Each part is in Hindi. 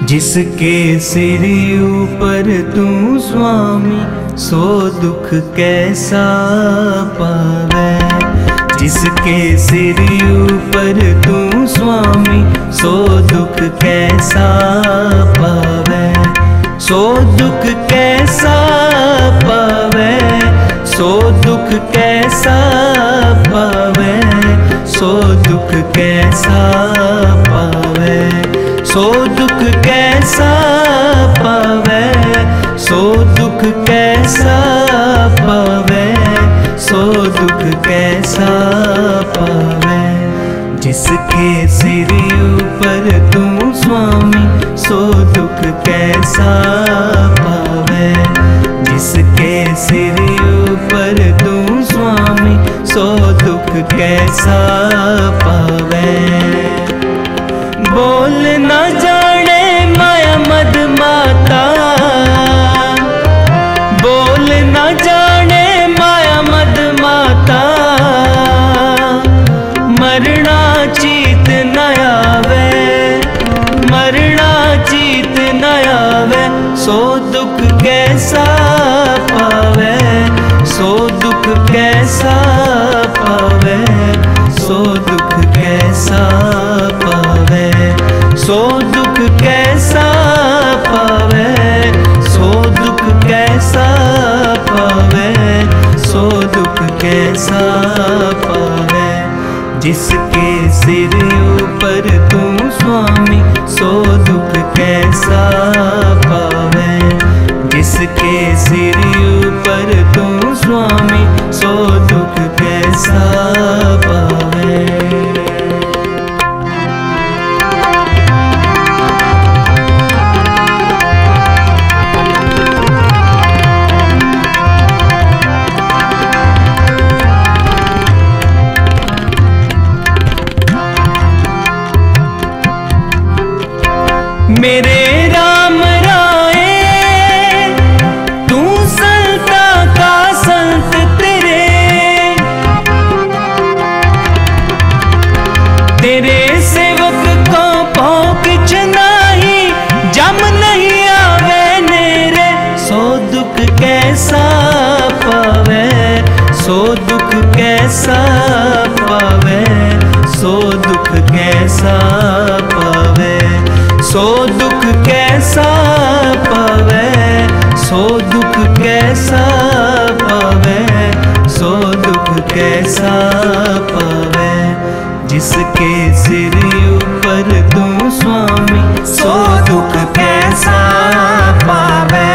जिसके सिर ऊपर तू स्वामी सो दुख कैसा पावे। जिसके सिर ऊपर तू स्वामी सो दुख कैसा पावे। सो दुख कैसा पावे, सो दुख कैसा पावे, सो दुख कैसा पावे। सो दुख कैसा पावे, सो दुख कैसा पावे, सो दुख कैसा पावे। जिसके सिर ऊपर तू स्वामी सो दुख कैसा पावे। जिसके सिर ऊपर तू स्वामी सो दुख कैसा पावे। बोल न जाने माया मद माता, बोल न जाने माया मद माता। मरना चीत न आवे, मरना चीत न आवे। सो दुख कैसा पावे, सो दुख कैसा पावे, सो दुख कैसा पावे। सो दुख कैसा पावे, सो दुख कैसा पावे, सो दुख कैसा पावे। जिसके सिर ऊपर तू स्वामी सो दुख कैसा पावे। जिसके सिर ऊपर तू स्वामी सो दुख कैसा पावे। मेरे राम राए तू संता का संत तेरे, तेरे सेवक को भौंक नहीं जम नहीं आवे नेरे। सो दुख कैसा पावे, सो दुख कैसा पावे, सो दुख कैसा पावे। सो दुख कैसा पावे, सो दुख कैसा पावे, सो दुख कैसा पावे। जिसके सिर ऊपर तू स्वामी सो दुख कैसा पावे।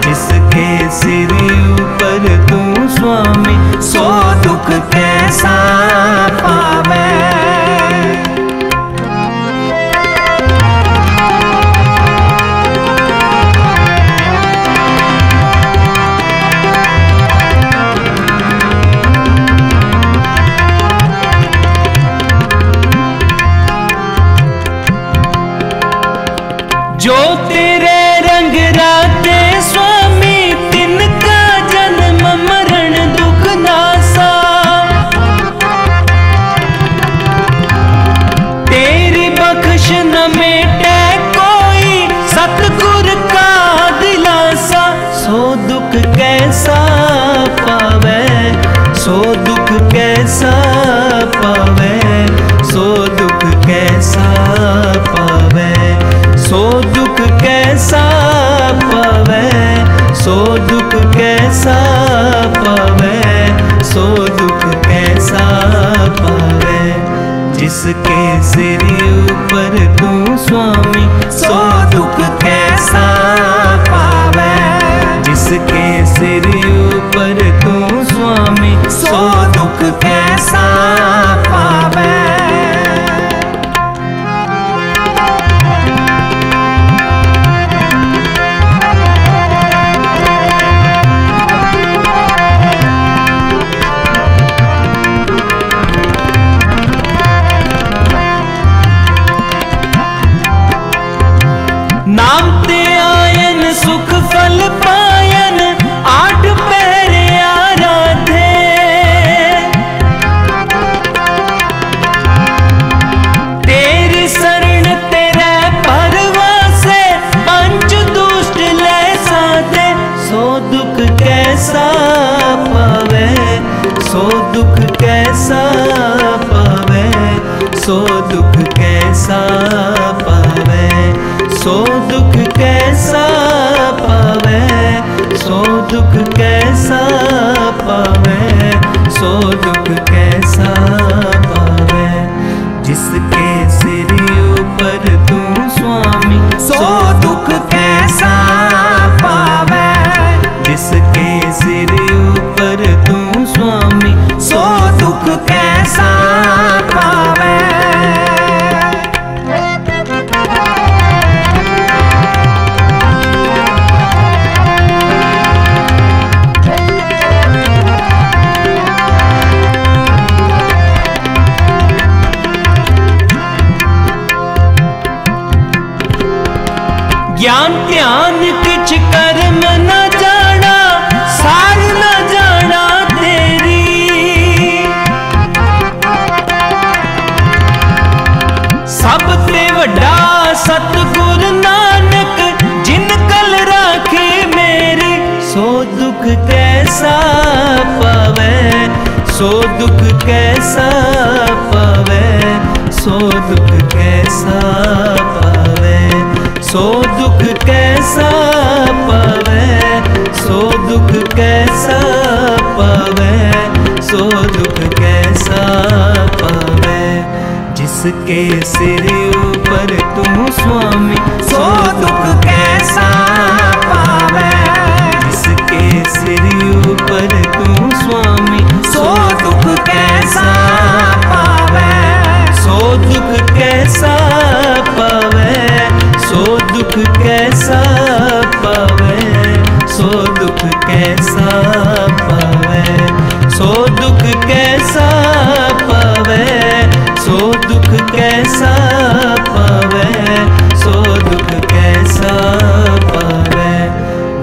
जिसके सिर ऊपर तू स्वामी सो दुख कैसा पावे। जो तेरे रंग राते स्वामी तिनका जन्म मरण दुख नासा। तेरी बख्श न मेटे कोई सतगुर का दिलासा। सो दुख कैसा पावे, सो दुख कैसा पावे, सो दुख कैसा पावे। सो दुख कैसा पावे, सो दुख कैसा पावे, सो दुख कैसा पावे। जिसके सिर ऊपर तू स्वामी सो दुख कैसा पावे। जिसके सिर ऊपर तू स्वामी सो दुख कैसा पावे। नाम ते आयन सुख फल पायन आठ पैर आराधे। दुख कैसा पावे, सो दुख कैसा पावे, सो दुख कैसा पावे, सो दुख कैसा पावे, सो दुख कैसा पावे। जिसके सिर ऊपर तू स्वामी, सो दुख कैसा पावे। जिसके सिर ऊपर तू स्वामी, सो दुख कैसा पावे। ज्ञान ध्यान किछ कर्म न जाना, सार न जाना तेरी। सब ते वड्डा सतगुर नानक, जिन कल राखी मेरी। सो दुख कैसा पावे, सो दुख कैसा पावे, सो दुख कैसा पावे, सो दुख कैसा पावे, सो दुख कैसा पावे, सो दुख कैसा पावे। जिसके सिर ऊपर तू स्वामी, सो दुख कैसा पावे। जिसके सिर ऊपर तू स्वामी, सो दुख कैसा पावे, सो दुख कैसा पावे, सो दुख कैसा पावे, सो दुख कैसा पावे, सो दुख कैसा पावे, सो दुख कैसा पावे, सो दुख कैसा पावे।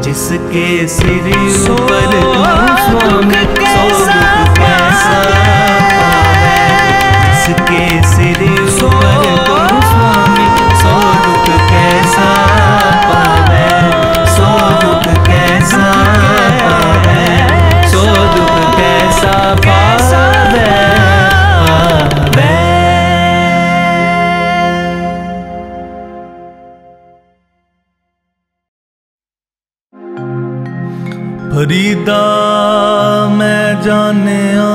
जिसके सिर ऊपर तू स्वामी, सो दुख कैसा पावे। जिसके सिर ऊपर तू स्वामी, सो दुख कैसा पावे, सो दुख कैसा पावे, सो दुख कैसा पावे। फरीदा मैं जानिया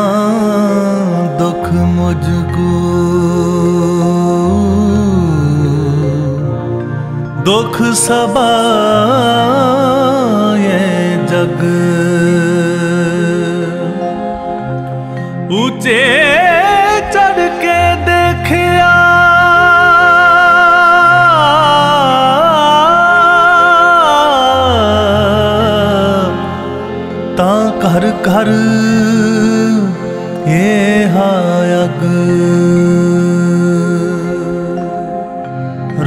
दुख मुझको, दुख सबा ये जग। ऊंचे चढ़ के देखिया ता घर घर ये हायग।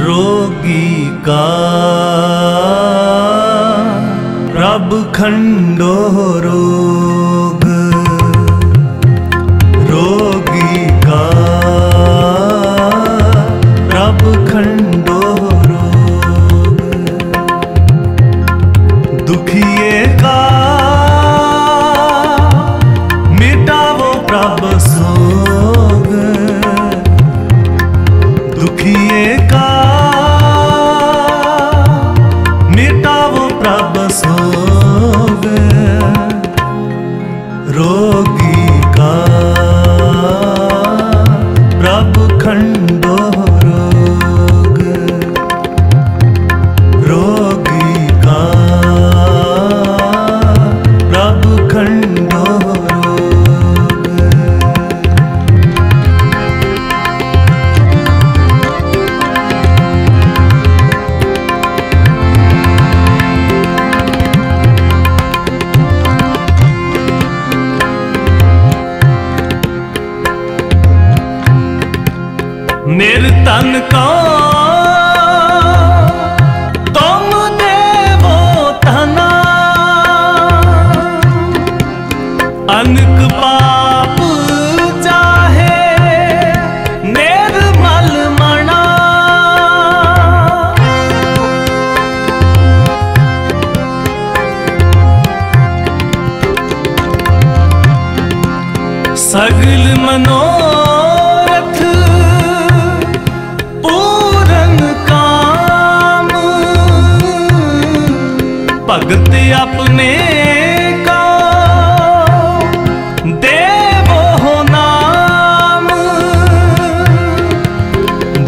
रोगी का रब खंडो रोग, रोगी का रब खंडो रोग। दुखिए का मिटावो प्रभ सोग, दुखिए का मिटावो प्रभ सोग। रोगी का प्रभ खंडो रोग, रोगी का प्रभ खंडो रोग। निर्धन को तुम देवो धना, अनक पाप चाहे निर्मल मना। सगल मनोरथ पूरन काम, भगत अपने का देवो नाम।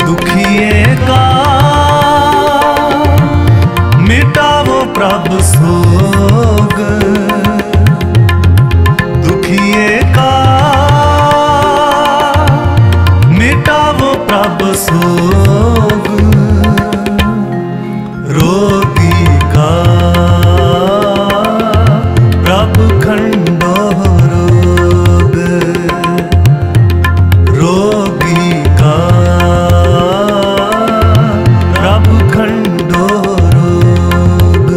दुखिए का मिटावो प्रभु सोग, दुखिए का मिटावो प्रभु सोग, रोगी का प्रभु खंडो रोग, रोगी का प्रभु खंडो रोग।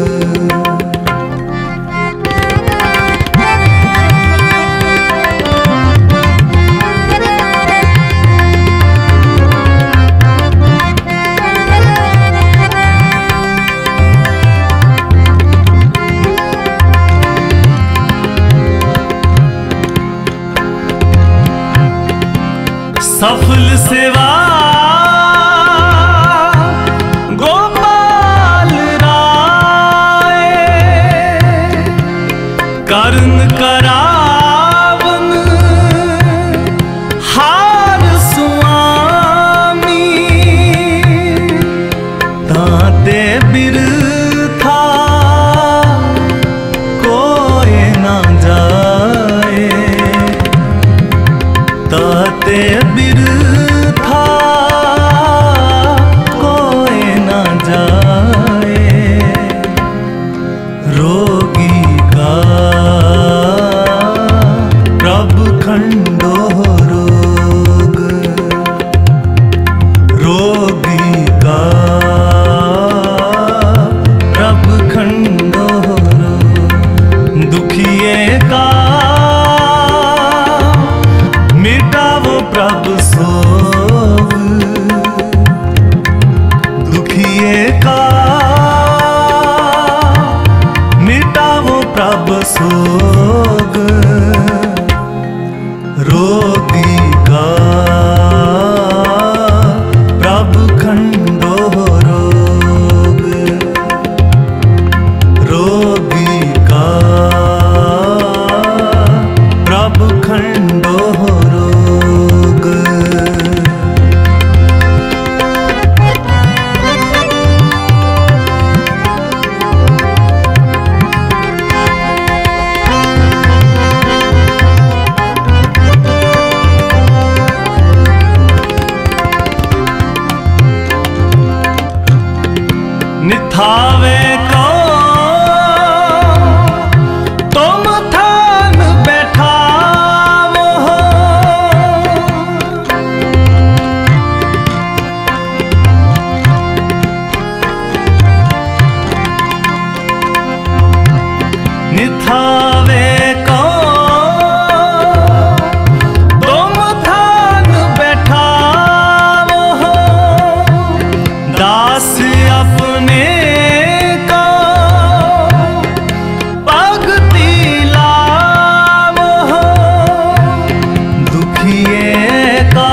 सफल सेवा गोपाल राय, कर्ण करावन हार स्वामी। ताते बिरथा कोई ना जाए, ताते बिरथा कोई ना जाए। रोगी का प्रभु खंडो रोग, रोगी का प्रभु खंडो रोग। दुखिए का मिटावो प्रभु सोग, दुखिए का मिटावो प्रभु सोग, रोगी का प्रभु खंडो रोग, रोगी का प्रभु खंडो रोग। निथावे को तुम थान बैठावो, निथावे को तुम थान बैठावो, दास अपने को भगति लावो, दुखिए का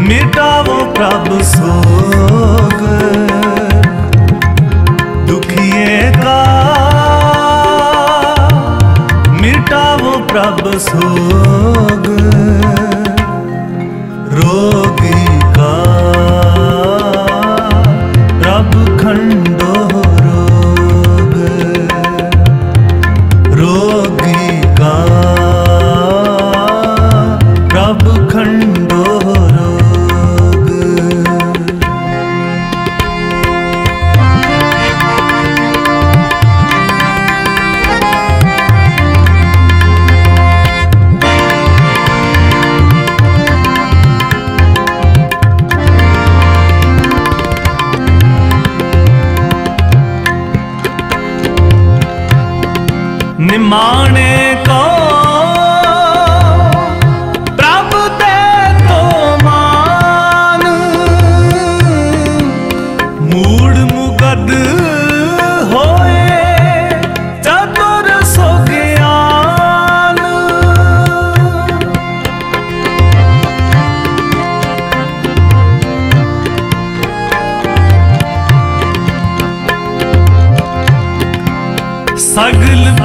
मिटावो प्रभु सोग, दुखिए का मिटावो प्रभु सोग, रोगी का प्रभु खंडो रोग, रोगी का प्रभु खंडो रोग।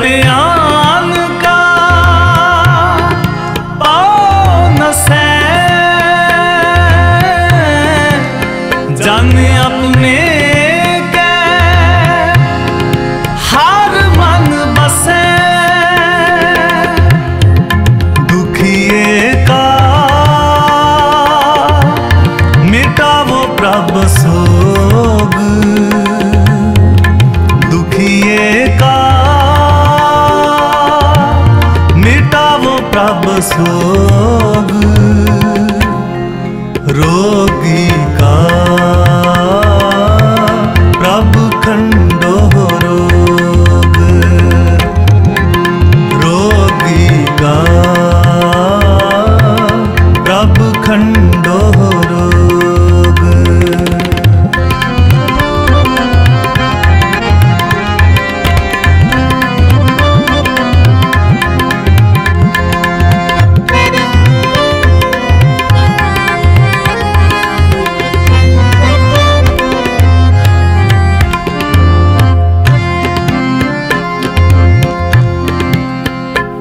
बयान का पाओ न सै, जाने अपने के हर मन बसे। दुखिए का मिटावो प्रभ सोग, दुखिए का मिटावो प्रभ सोग, रोगी का प्रभ खंडो रोग, रोगी का प्रभ खंडो रोग।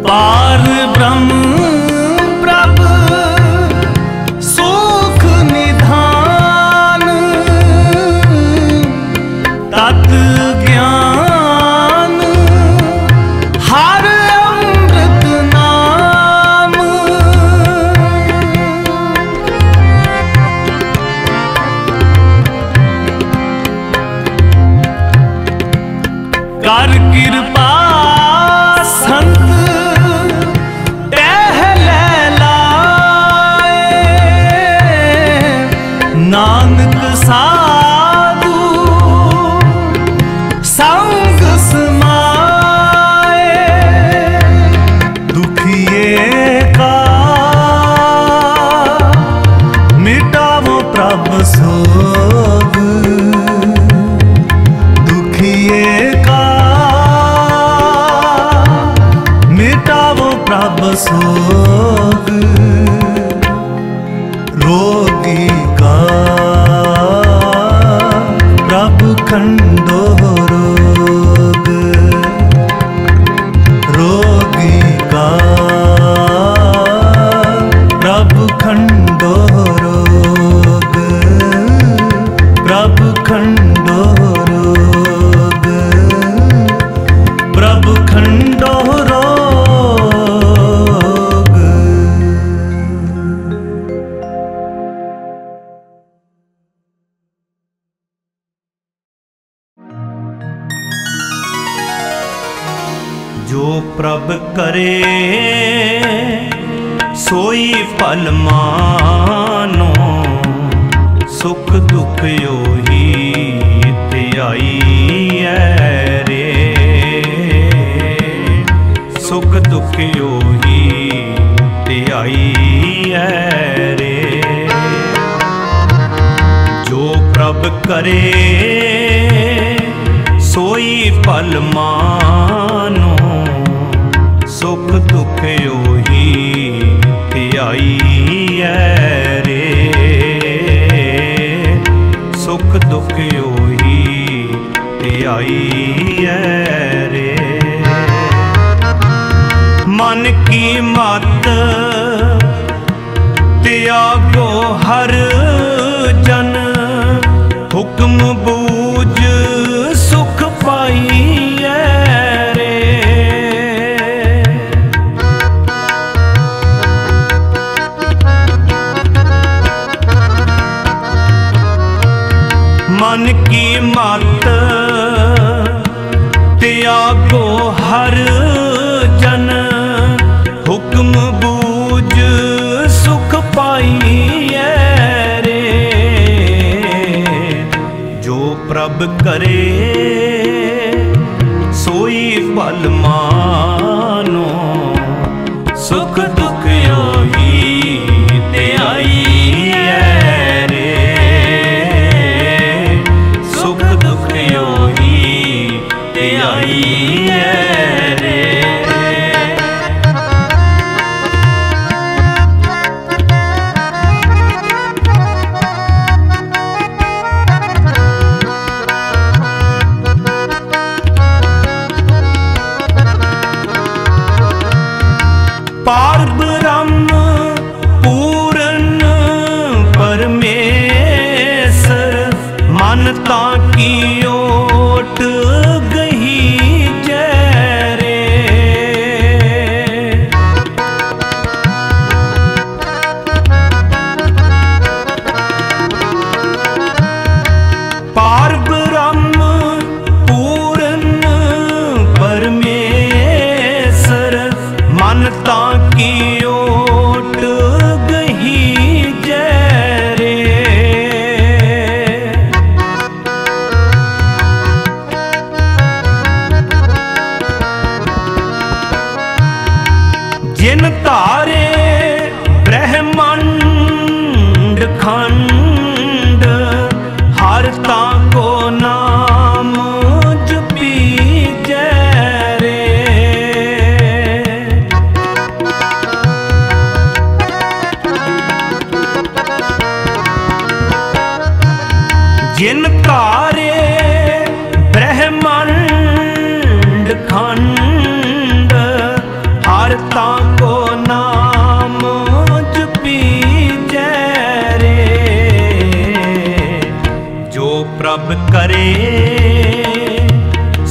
पार ब्रह्म प्रभ सुख निधान, तत् ज्ञान हर अमृत नाम। कर कृपा संत नानक साधु संग समाए। दुखिए का मिटावो प्रभ सोग, दुखिए का मिटावो प्रभ सोग, रोगी का प्रभ खंडो रोग, रोगी का प्रभ खंडो रोग, प्रभ खंडो रोग, प्रभ खंडो रोग। जो प्रभ करे सोई फल मानो, सुख दुख योही त्याई है रे, सुख दुख योही त्याई है रे। जो प्रभ करे सोई फल मानो, सुख दुख योही त्याई है रे, सुख दुख योही त्याई है रे। मन की मत त्यागो हर जन, हुक्म बूझ सुख पाई है रे। मन की मत त्यागो हर जन, हुक्म बूझ सुख पाई है रे। जो प्रभ करे सोई फल मानो, सुख दुख योही त्याई है रे, सुख दुख योही त्याई है रे। पार ब्रह्म पूर्ण परमेश्वर मानता की ओट गही जय रे। पार ब्रह्म पूर्ण परमेश्वर मानता की ओट गही जय रे। जिन तारे ब्रह्मांड खंड हरता को नाम जपी जय रे। जिन तारे ब्रह्मांड खंड हरता को नाम जपी जय रे। जो प्रभ करे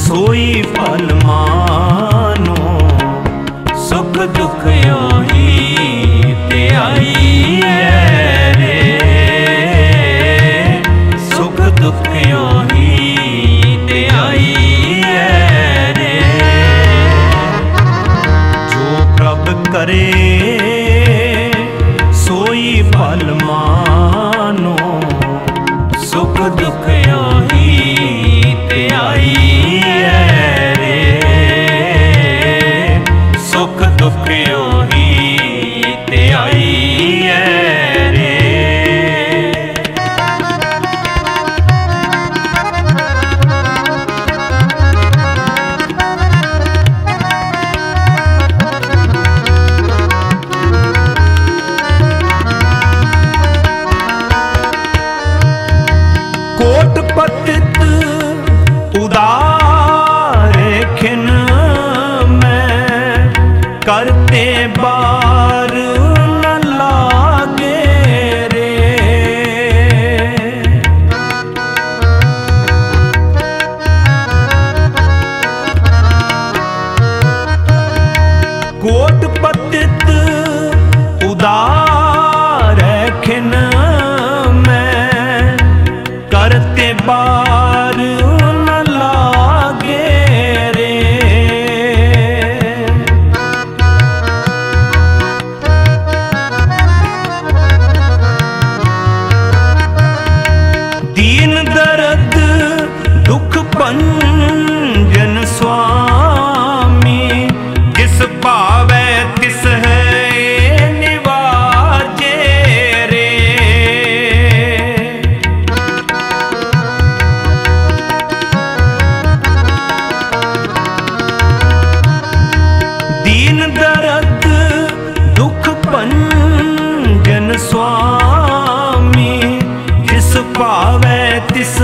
सोई फल मानो सुख दुख योही ते आई रे। सुख दुख योही ते आई रे। जो प्रभ करे सोई फल मानो सुख दुख योही ते आई रे। सुख दुख योही ते आई रे। कोट पतित उदार खिन में करते बार न लागे रे। कोट पतित उदार खिन करते बार न लागे रे। दीन दर्द दुख भंजन स्वामी जिस पावे तिस है निवाजे रे। दीन दर्द दुख भंजन स्वामी जिस पावे तिस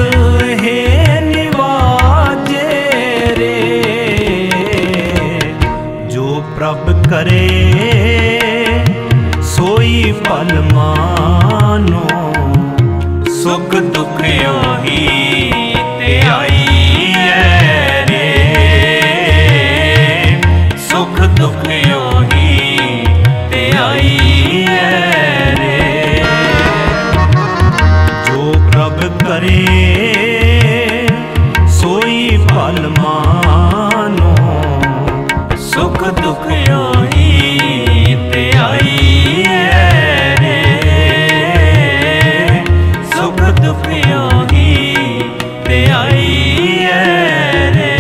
है निवाजे रे। जो प्रभ करे सोई फल मानो सुख दुख योही ते आई रे। सुख दुख योही ते आई रे। जो प्रभ करे सोई फल मानो सुख दुख योही ते आई रे। सुख दुख योही ते आई रे।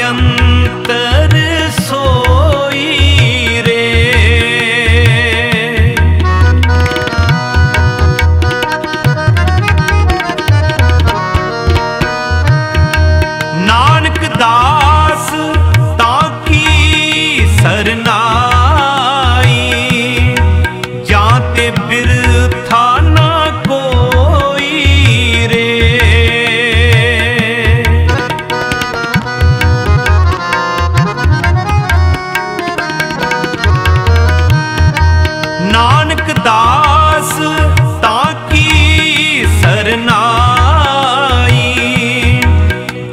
अंतर सोई रे। नानक दास ताकी सरनाई, जाते बिरथा ना कोई रे। नानक दास ताकी सरनाई,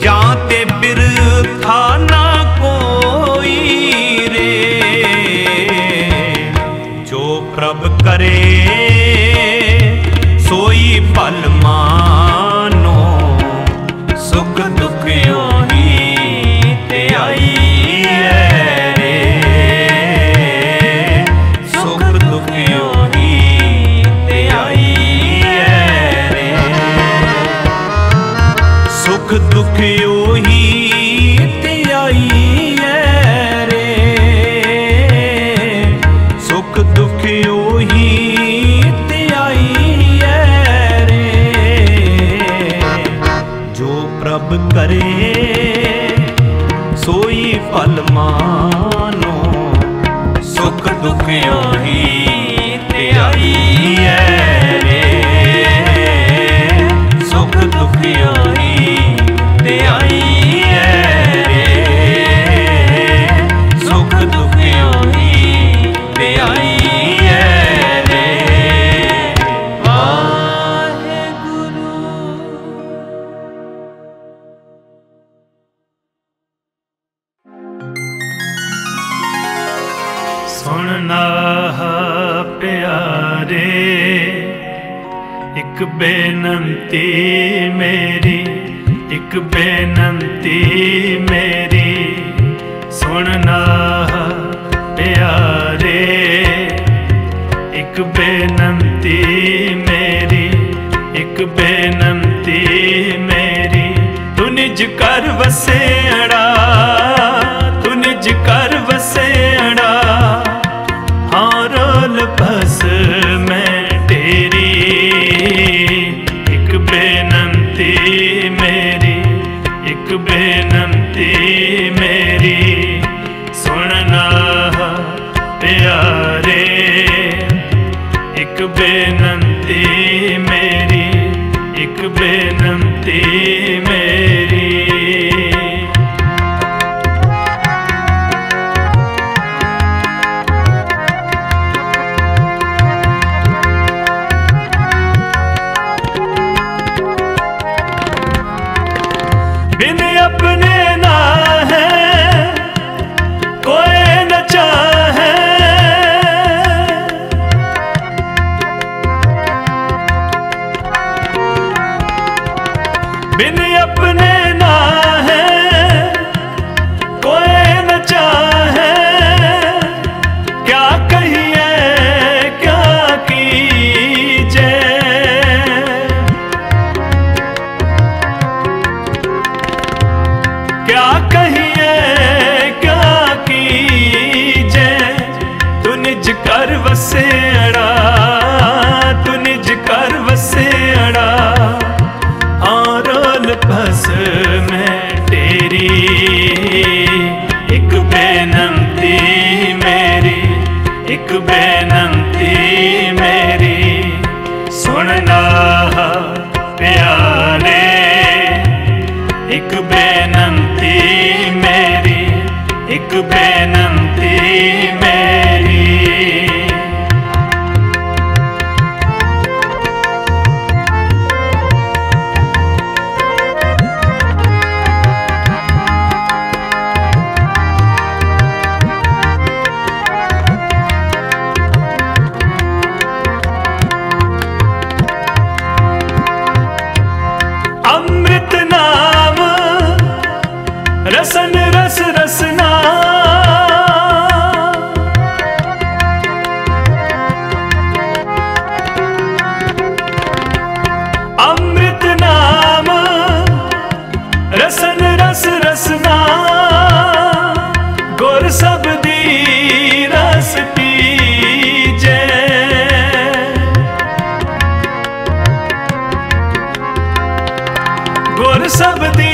जाते बिरथा ना कोई रे। जो प्रभ करे सोई फल मानो, सुख दुख योही ते आई है रे। सुख दुख योही ते आई है रे। सुख दुख योही ते आई है रे। सुख दुख योही ते आई है रे। जो प्रभ करे सोई फल मानो, सुख दुख योही ते आई है रे। सुख दुख योही ते आई है रे। सुख दुख योही ते आई है रे। वाहेगुरु। सुनना प्यारे एक बेनंती मेरी, एक बेनंती मेरी। सुनना प्यारे एक बेनंती मेरी, एक बेनंती मेरी। तू निज कर वसेड़ा, तू निज कर वसेड़ा। हाँ रोल बस मैं तेरी, एक बेनंती मेरी, एक बेनंती मेरी। सुनना प्यारे एक बेनंती मेरी, एक बेनंती मेरी। बिन अपने ना है कोई न चाहे, बिन अपने ना है कोई न चाहे। क्या कहिए क्या कीजे, क्या कहिए क्या कीजे। तू निज कर वसेड़ा, तू निज कर वसेड़ा। हाँ रोल बस मैं तेरी, एक बेनंती मेरी, एक बेनंती मेरी। सुनना प्यारे एक बेनंती मेरी, एक बेनंती मेरी। अमृत नाम रसन रस रसना, अमृत नाम रस रसन रस रसना गुर सबदी रस पीजे। गुर सबदी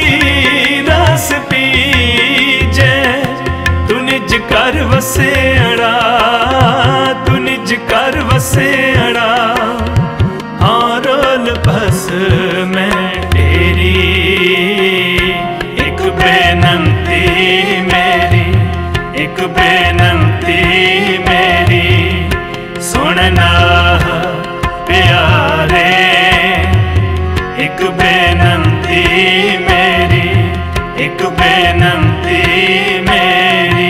रस पीजे। तू निज कर वसेड़ा, तू निज कर वसेड़ा। हाँ रोल बस मैं तेरी एक बेनंती मेरी, एक बेनंती मेरी सुनना प्यारे। एक बेनंती मेरी, एक बेनंती मेरी।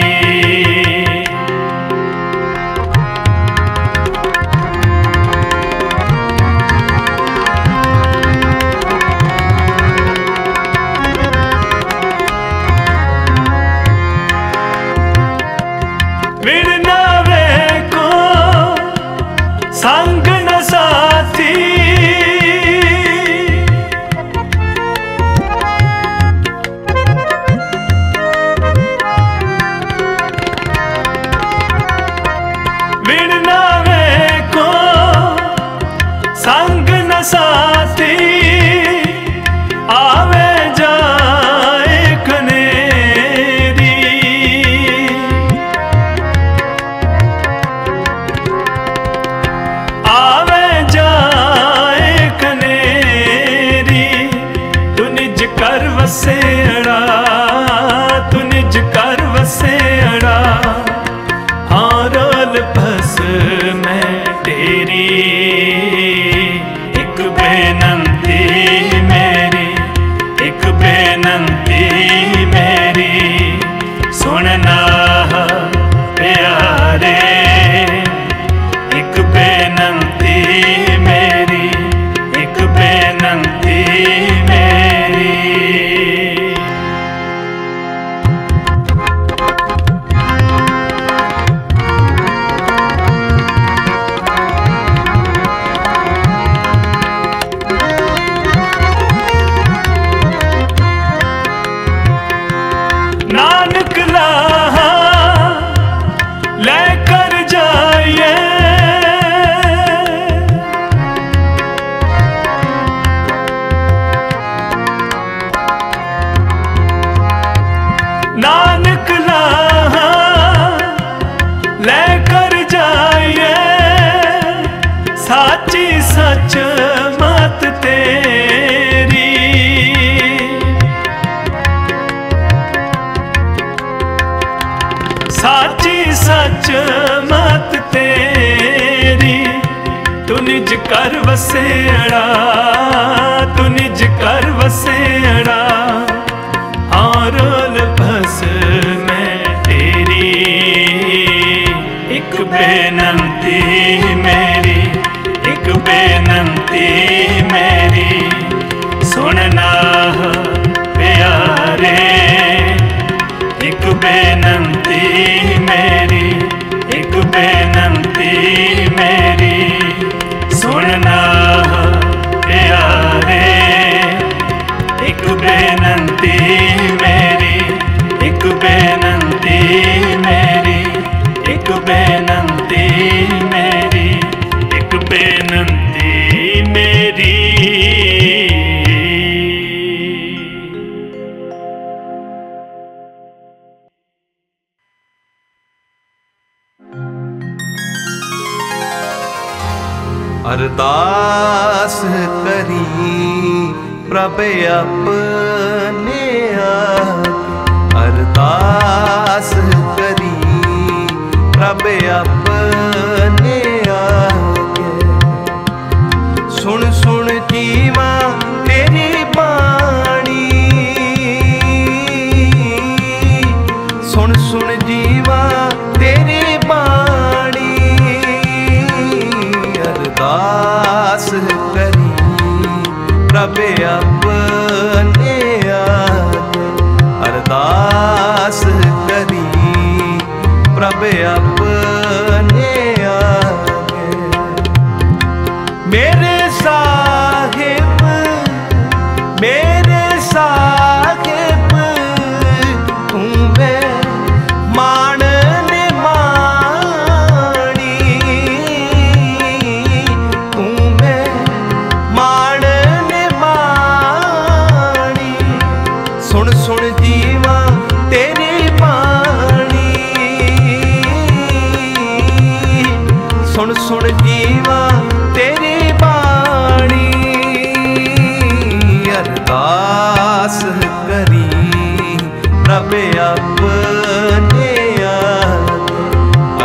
संग न साथी विण नावे को, संग न साथी आवे जाए कनेरी। आवे जाए कनेरी। तू निज कर वसेड़ा, तू निज कर वसेड़ा। हाँ रोल बस मैं तेरी एक बेनंती मेरी, एक बेनंती मेरी सुनना प्यारे। एक बेनंती मेरी, एक बेनंती मेरी। नानक लाहा लेकर जाइए, नानक लाहा लेकर जाइए। साची सच मत तेरी, साची सच मत तेरी। तू निज कर वसेड़ा, तू निज कर वसेड़ा। हाँ रोल बस मैं तेरी एक बेनंती मेरी, एक बेनंती मेरी सुनना प्यारे। एक बेनंती मेरी, एक बेनंती मेरी सुनना प्यारे। एक बेनंती मेरी, एक बेनंती मेरी, एक बेनंती मेरी, एक बेनंती मेरी। अरदास करी प्रभ अपने आगे, अरदास करी प्रभ अपने आगे। सुन सुन जीवा तेरी बाणी, सुन सुन जीवा तेरी बाणी। अरदास करी प्रभ अपने सुन सुन जीवा तेरी बाणी, सुन सुन जीवा तेरी बाणी। अरदास करी प्रभ अपने आगे,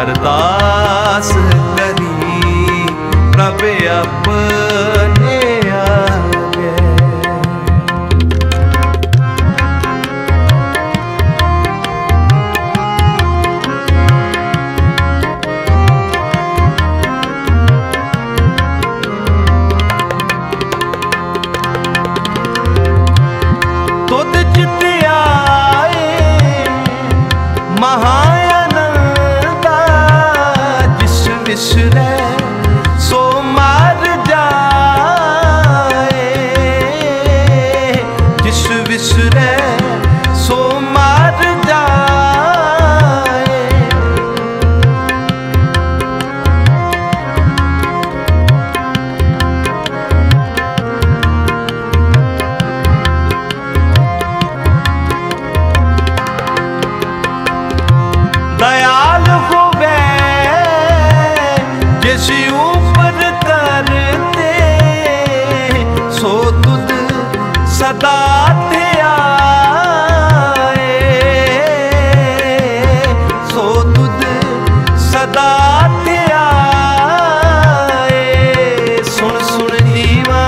अरदास करी प्रभ अपने आगे। तुद चित आए महाआनंदा, जिस विसरे सो मार जाए, जिस विसरे सो मार जाए। दयाल होवे जिस ऊपर करते, सो तुद सदा ध्याए, सो तुद सदा ध्याए। सुन सुन जीवा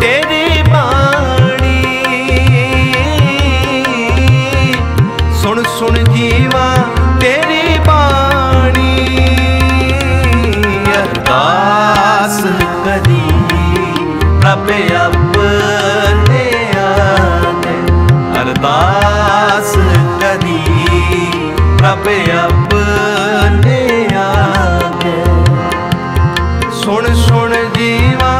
तेरी बाणी, सुन सुन जीवा तेरी बाणी। अरदास करी प्रभ अपने आगे, अरदास करी प्रभ अपने आगे। सुन सुन जीवा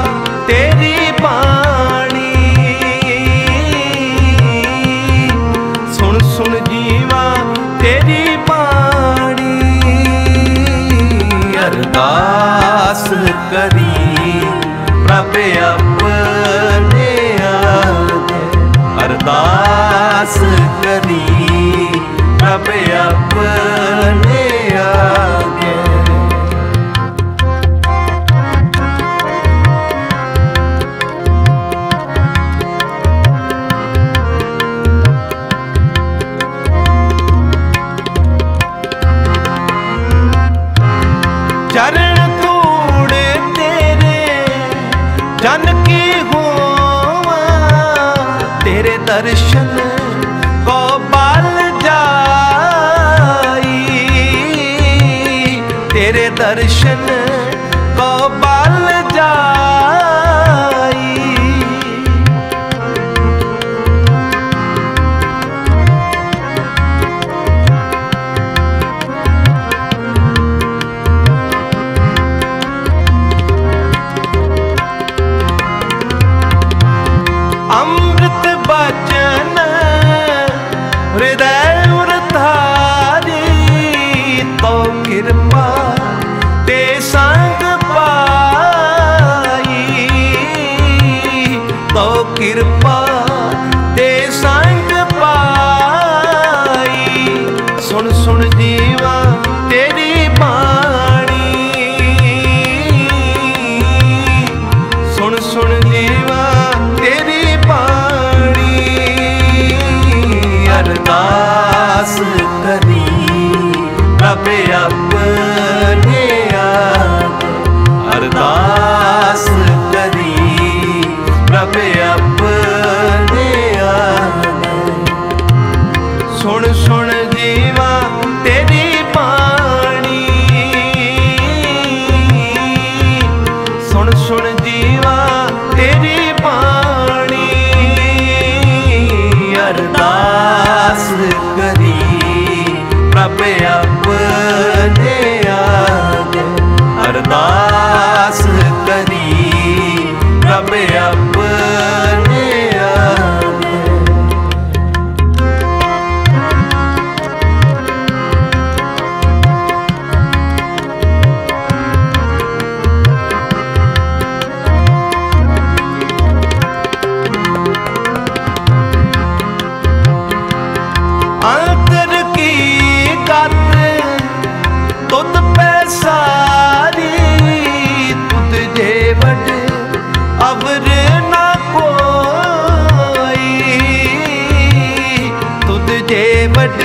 तेरी बाणी, सुन सुन जीवा तेरी बाणी। अरदास करी प्रभ अपने आगे, अरदास करी प्रभ अपने आगे। चरण तूड़ तेरे जन की होवा, तेरे दर्शन को बाल जाई, तेरे दर्शन को बाल जाई। अमृत बचन हृदय उरधारी, तो कृपा ते संग पाई, तो कृपा ते संग पाई। सुन सुन जीवा तेरी बाणी, सुन सुन जीवा तेरी बाणी। अरदास करी प्रभ अपने आगे, अरदास करी प्रभ अपने आगे। सुन सुन जीवा तेरी बाणी, सुन सुन जीवा तेरी बाणी। अरदास करी प्रभ अपने आगे, अरदास करी प्रभ अपने आगे। बड़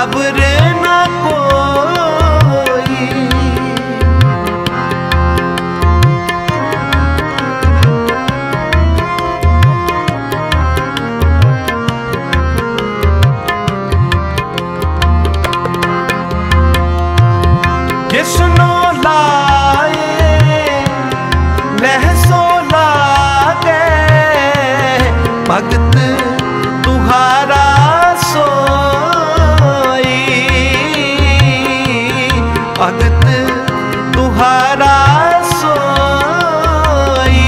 अबर न कोई। जिसनो लाए लहसो लागे भगत तुहारा सोई। भगत तुहारा सोई।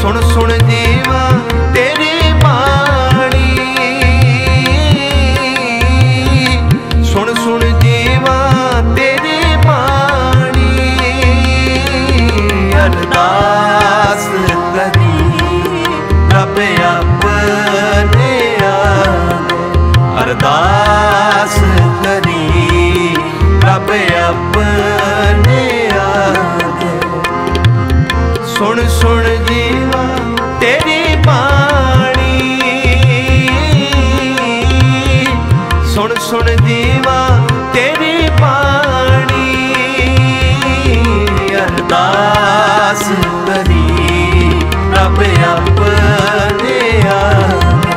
सुन सुन जीवा तेरी बाणी। सुन सुन जीवा तेरी बाणी। अरदास करी रब अपने आगे। अरदास करी रब अपने आगे। सुन सुन जीवा तेरी बाणी। सुन सुन जीवा तेरी बाणी। अरदास करी रब अपने आगे।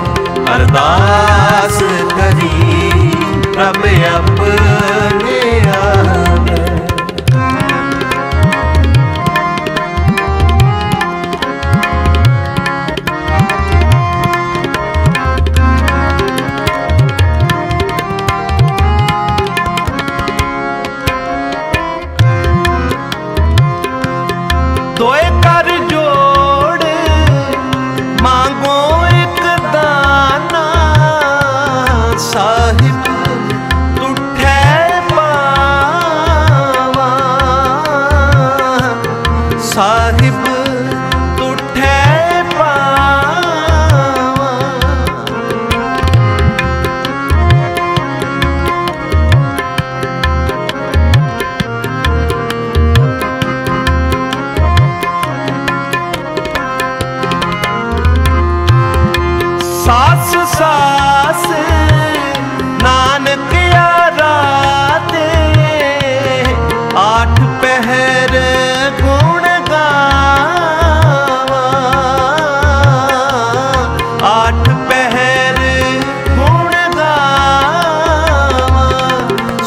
अरदास करी रब अपने आगे। दोए कर जोड़ मांगो एक दाना। साहिब तुठे पावा। साहिब तुठे पावा। सास सास नानक आराधे। आठ पहर गुण गावा। आठ पहर गुण गावा।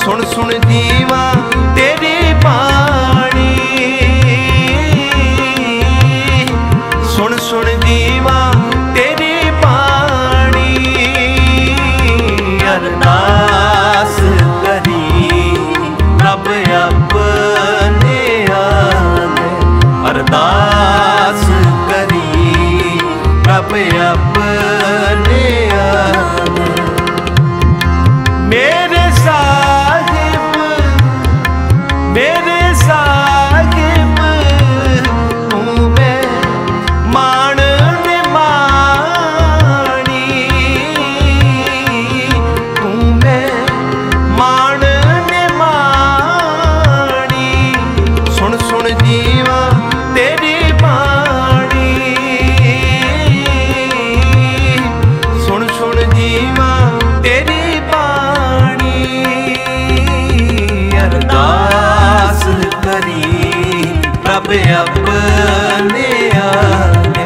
सुन सुन जीवा तेरी बाणी। सुन सुन जीवा तेरी बाणी। अरदास करी रब अपने आगे। अरदास करी रब अपने आगे। मेरे साहिब तू मैं मान माणी। तू मैं मान माणी। सुन सुन जीवा तेरी बाणी। सुन सुन जीवा तेरी बाणी। अरदास करी रब अपने आगे।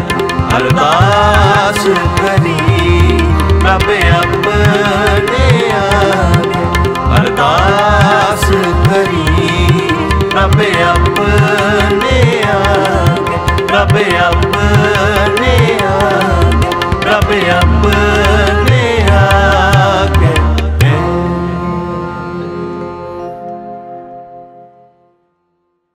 अरदास करी रब अपने आगे। अरदास करी रब अपने आगे। रब अपने